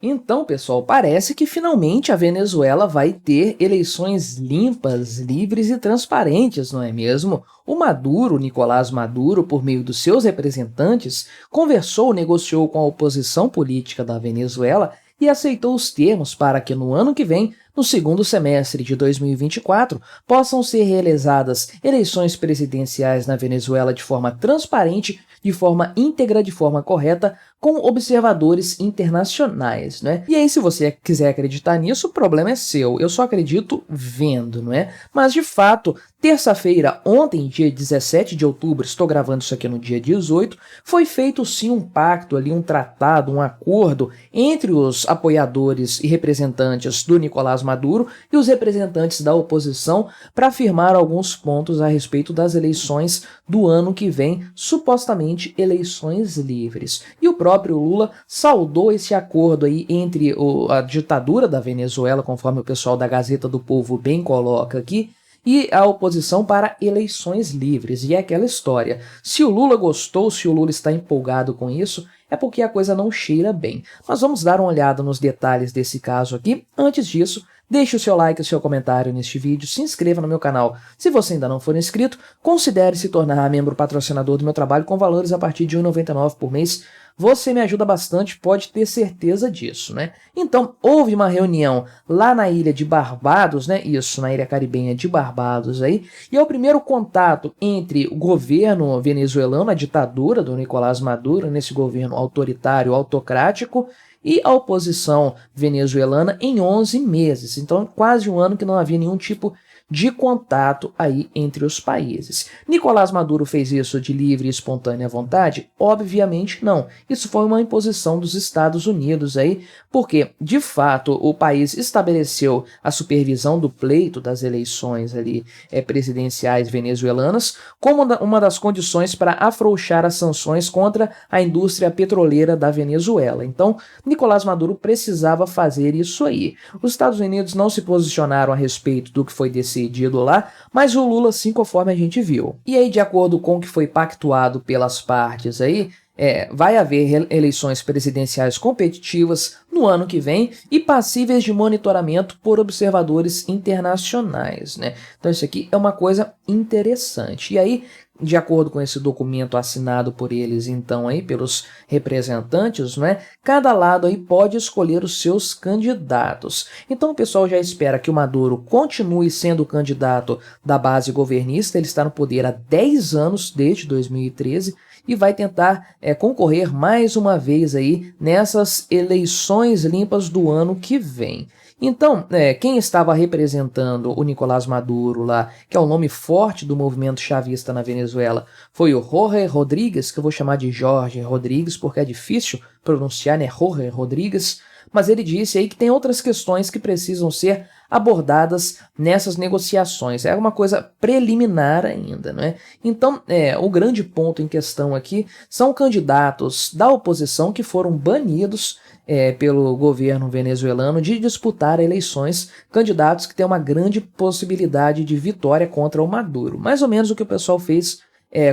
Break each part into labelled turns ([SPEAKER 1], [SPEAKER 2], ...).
[SPEAKER 1] Então, pessoal, parece que finalmente a Venezuela vai ter eleições limpas, livres e transparentes, não é mesmo? O Maduro, Nicolás Maduro, por meio dos seus representantes, conversou, negociou com a oposição política da Venezuela e aceitou os termos para que no ano que vem, no segundo semestre de 2024, possam ser realizadas eleições presidenciais na Venezuela de forma transparente, de forma íntegra, de forma correta, com observadores internacionais, né? E aí, se você quiser acreditar nisso, o problema é seu. Eu só acredito vendo, não é? Mas, de fato, terça-feira, ontem, dia 17 de outubro, estou gravando isso aqui no dia 18, foi feito sim um pacto ali, um tratado, um acordo entre os apoiadores e representantes do Nicolás Maduro e os representantes da oposição para afirmar alguns pontos a respeito das eleições do ano que vem, supostamente eleições livres. E o próprio Lula saudou esse acordo aí entre a ditadura da Venezuela, conforme o pessoal da Gazeta do Povo bem coloca aqui, e a oposição para eleições livres. E é aquela história, se o Lula gostou, se o Lula está empolgado com isso, é porque a coisa não cheira bem. Mas vamos dar uma olhada nos detalhes desse caso aqui. Antes disso, deixe o seu like e o seu comentário neste vídeo, se inscreva no meu canal. Se você ainda não for inscrito, considere se tornar membro patrocinador do meu trabalho com valores a partir de R$ 1,99 por mês. Você me ajuda bastante, pode ter certeza disso, né? Então, houve uma reunião lá na ilha de Barbados, né? Isso, na ilha caribenha de Barbados aí, e é o primeiro contato entre o governo venezuelano, a ditadura do Nicolás Maduro, nesse governo autoritário, autocrático, e a oposição venezuelana em 11 meses. Então, quase um ano que não havia nenhum tipo de contato aí entre os países. Nicolás Maduro fez isso de livre e espontânea vontade? Obviamente não. Isso foi uma imposição dos Estados Unidos aí, porque, de fato, o país estabeleceu a supervisão do pleito das eleições ali presidenciais venezuelanas como uma das condições para afrouxar as sanções contra a indústria petroleira da Venezuela. Então, Nicolás Maduro precisava fazer isso aí. Os Estados Unidos não se posicionaram a respeito do que foi decidido lá, mas o Lula sim, conforme a gente viu. E aí, de acordo com o que foi pactuado pelas partes aí, vai haver eleições presidenciais competitivas no ano que vem e passíveis de monitoramento por observadores internacionais, né? Então isso aqui é uma coisa interessante. E aí, de acordo com esse documento assinado por eles, então, aí, pelos representantes, né, cada lado aí pode escolher os seus candidatos. Então o pessoal já espera que o Maduro continue sendo o candidato da base governista, ele está no poder há 10 anos, desde 2013, e vai tentar concorrer mais uma vez aí nessas eleições limpas do ano que vem. Então, quem estava representando o Nicolás Maduro lá, que é o nome forte do movimento chavista na Venezuela, foi o Jorge Rodríguez, que eu vou chamar de Jorge Rodríguez porque é difícil pronunciar, né? Jorge Rodríguez, mas ele disse aí que tem outras questões que precisam ser abordadas nessas negociações. É uma coisa preliminar ainda, não é? Então, o grande ponto em questão aqui são candidatos da oposição que foram banidos pelo governo venezuelano de disputar eleições, candidatos que têm uma grande possibilidade de vitória contra o Maduro. Mais ou menos o que o pessoal fez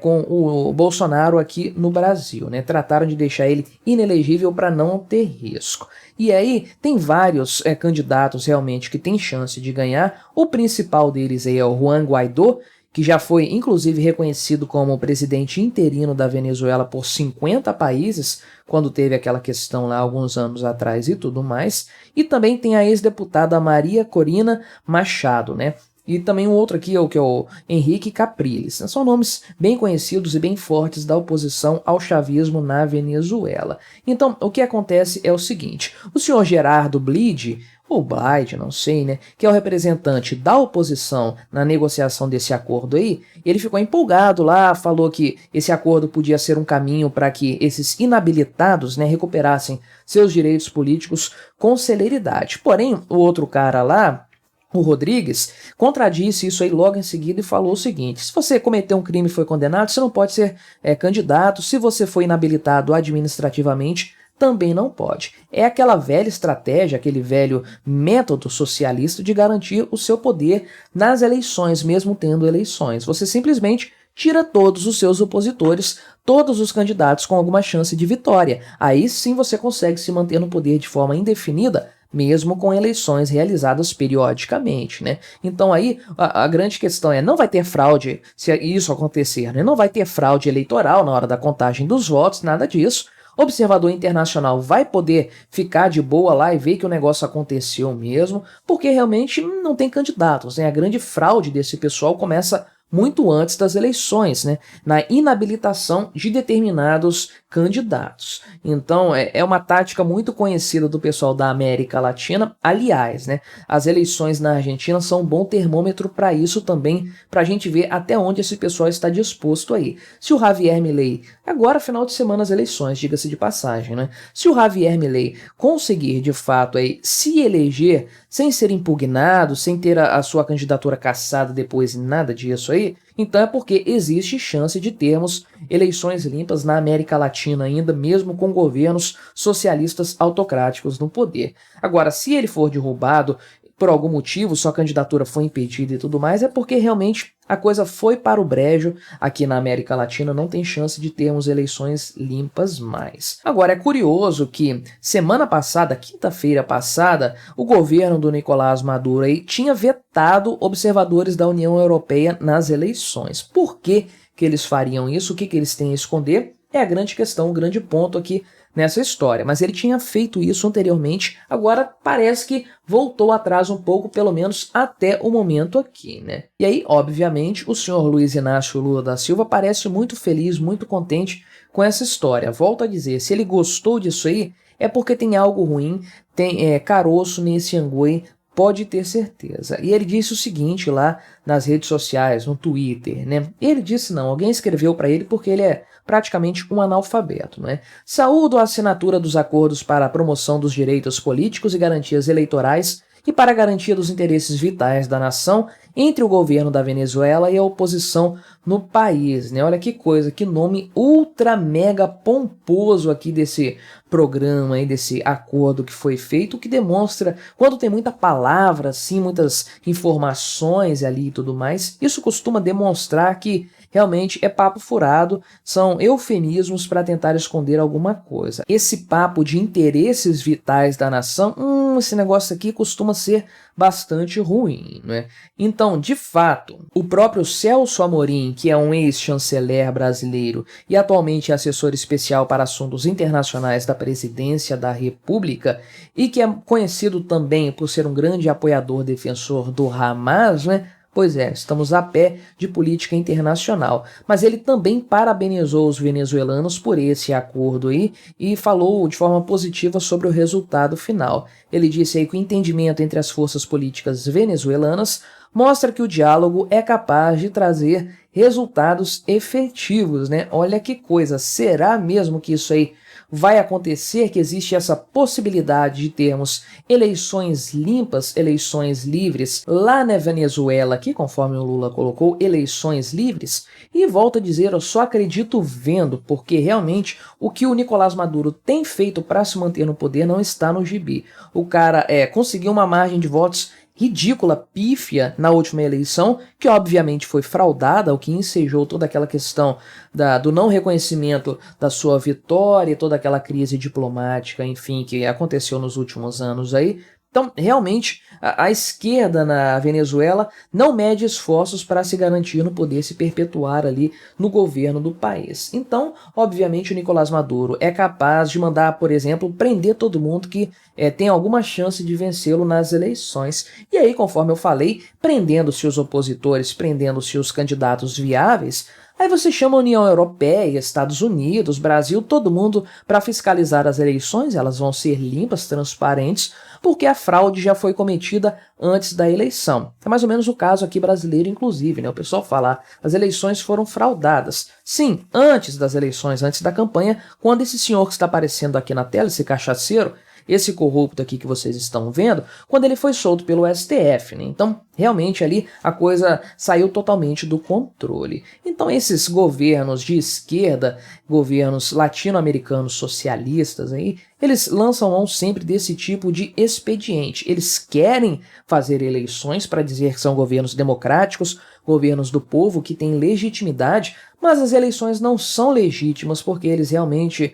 [SPEAKER 1] com o Bolsonaro aqui no Brasil, né? Trataram de deixar ele inelegível para não ter risco. E aí tem vários candidatos realmente que têm chance de ganhar. O principal deles aí é o Juan Guaidó, que já foi inclusive reconhecido como presidente interino da Venezuela por 50 países, quando teve aquela questão lá alguns anos atrás e tudo mais. E também tem a ex-deputada Maria Corina Machado, né? E também um outro aqui, que é o Henrique Capriles. São nomes bem conhecidos e bem fortes da oposição ao chavismo na Venezuela. Então, o que acontece é o seguinte, o senhor Gerardo Blide, ou Blide, não sei, né, que é o representante da oposição na negociação desse acordo aí, ele ficou empolgado lá, falou que esse acordo podia ser um caminho para que esses inabilitados, né, recuperassem seus direitos políticos com celeridade. Porém, o outro cara lá, o Rodrigues, contradisse isso aí logo em seguida e falou o seguinte: se você cometeu um crime e foi condenado, você não pode ser candidato. Se você foi inabilitado administrativamente, também não pode. É aquela velha estratégia, aquele velho método socialista de garantir o seu poder nas eleições, mesmo tendo eleições. Você simplesmente tira todos os seus opositores, todos os candidatos com alguma chance de vitória. Aí sim você consegue se manter no poder de forma indefinida, mesmo com eleições realizadas periodicamente, né? Então aí a grande questão é, não vai ter fraude se isso acontecer, né? Não vai ter fraude eleitoral na hora da contagem dos votos, nada disso. O observador internacional vai poder ficar de boa lá e ver que o negócio aconteceu mesmo, porque realmente não tem candidatos, né? A grande fraude desse pessoal começa muito antes das eleições, né? Na inabilitação de determinados candidatos. Então, é uma tática muito conhecida do pessoal da América Latina. Aliás, né, as eleições na Argentina são um bom termômetro para isso também, para a gente ver até onde esse pessoal está disposto aí. Se o Javier Milei, agora final de semana as eleições, diga-se de passagem, né? Se o Javier Milei conseguir, de fato, aí, se eleger sem ser impugnado, sem ter a sua candidatura cassada depois, nada disso aí, então é porque existe chance de termos eleições limpas na América Latina ainda, mesmo com governos socialistas autocráticos no poder. Agora, se ele for derrubado por algum motivo, sua candidatura foi impedida e tudo mais, é porque realmente a coisa foi para o brejo. Aqui na América Latina não tem chance de termos eleições limpas mais. Agora, é curioso que semana passada, quinta-feira passada, o governo do Nicolás Maduro aí tinha vetado observadores da União Europeia nas eleições. Por que que eles fariam isso? O que que eles têm a esconder? É a grande questão, o grande ponto aqui nessa história, mas ele tinha feito isso anteriormente, agora parece que voltou atrás um pouco, pelo menos até o momento aqui, né? E aí, obviamente, o senhor Luiz Inácio Lula da Silva parece muito feliz, muito contente com essa história. Volto a dizer, se ele gostou disso aí, é porque tem algo ruim, tem caroço nesse angu aí, pode ter certeza. E ele disse o seguinte lá nas redes sociais, no Twitter, né? Ele disse não, alguém escreveu para ele porque ele é praticamente um analfabeto, né? Saúdo a assinatura dos acordos para a promoção dos direitos políticos e garantias eleitorais e para a garantia dos interesses vitais da nação entre o governo da Venezuela e a oposição no país, né? Olha que coisa, que nome ultra mega pomposo aqui desse programa aí, desse acordo que foi feito, que demonstra, quando tem muita palavra, assim, muitas informações ali e tudo mais, isso costuma demonstrar que realmente é papo furado, são eufemismos para tentar esconder alguma coisa. Esse papo de interesses vitais da nação, esse negócio aqui costuma ser bastante ruim, né? Então, de fato, o próprio Celso Amorim, que é um ex-chanceler brasileiro e atualmente é assessor especial para assuntos internacionais da Presidência da República e que é conhecido também por ser um grande apoiador defensor do Hamas, né? Pois é, estamos a pé de política internacional, mas ele também parabenizou os venezuelanos por esse acordo aí e falou de forma positiva sobre o resultado final. Ele disse aí que o entendimento entre as forças políticas venezuelanas mostra que o diálogo é capaz de trazer resultados efetivos, né? Olha que coisa, será mesmo que isso aí vai acontecer, que existe essa possibilidade de termos eleições limpas, eleições livres lá na Venezuela, que conforme o Lula colocou, eleições livres? E volto a dizer, eu só acredito vendo, porque realmente o que o Nicolás Maduro tem feito para se manter no poder não está no gibi. O cara conseguiu uma margem de votos ridícula, pífia na última eleição, que obviamente foi fraudada, o que ensejou toda aquela questão do não reconhecimento da sua vitória, toda aquela crise diplomática, enfim, que aconteceu nos últimos anos aí. Então, realmente, a esquerda na Venezuela não mede esforços para se garantir no poder, se perpetuar ali no governo do país. Então, obviamente, o Nicolás Maduro é capaz de mandar, por exemplo, prender todo mundo que tem alguma chance de vencê-lo nas eleições. E aí, conforme eu falei, prendendo-se os opositores, prendendo-se os candidatos viáveis, aí você chama a União Europeia, Estados Unidos, Brasil, todo mundo para fiscalizar as eleições, elas vão ser limpas, transparentes, porque a fraude já foi cometida antes da eleição. É mais ou menos o caso aqui brasileiro, inclusive, né? O pessoal fala, as eleições foram fraudadas. Sim, antes das eleições, antes da campanha, quando esse senhor que está aparecendo aqui na tela, esse cachaceiro, esse corrupto aqui que vocês estão vendo, quando ele foi solto pelo STF, né? Então, realmente ali a coisa saiu totalmente do controle. Então, esses governos de esquerda, governos latino-americanos socialistas aí, eles lançam mão sempre desse tipo de expediente. Eles querem fazer eleições para dizer que são governos democráticos, governos do povo que têm legitimidade, mas as eleições não são legítimas porque eles realmente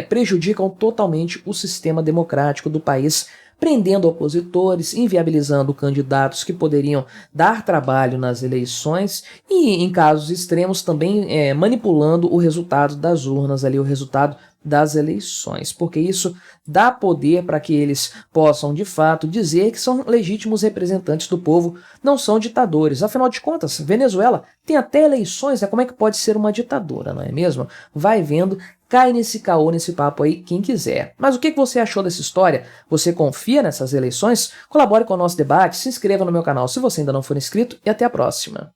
[SPEAKER 1] prejudicam totalmente o sistema democrático do país, prendendo opositores, inviabilizando candidatos que poderiam dar trabalho nas eleições e, em casos extremos, também manipulando o resultado das urnas, ali, o resultado das eleições, porque isso dá poder para que eles possam, de fato, dizer que são legítimos representantes do povo, não são ditadores. Afinal de contas, Venezuela tem até eleições, né? Como é que pode ser uma ditadura, não é mesmo? Vai vendo, cai nesse caô, nesse papo aí, quem quiser. Mas o que você achou dessa história? Você confia nessas eleições? Colabore com o nosso debate, se inscreva no meu canal se você ainda não for inscrito e até a próxima.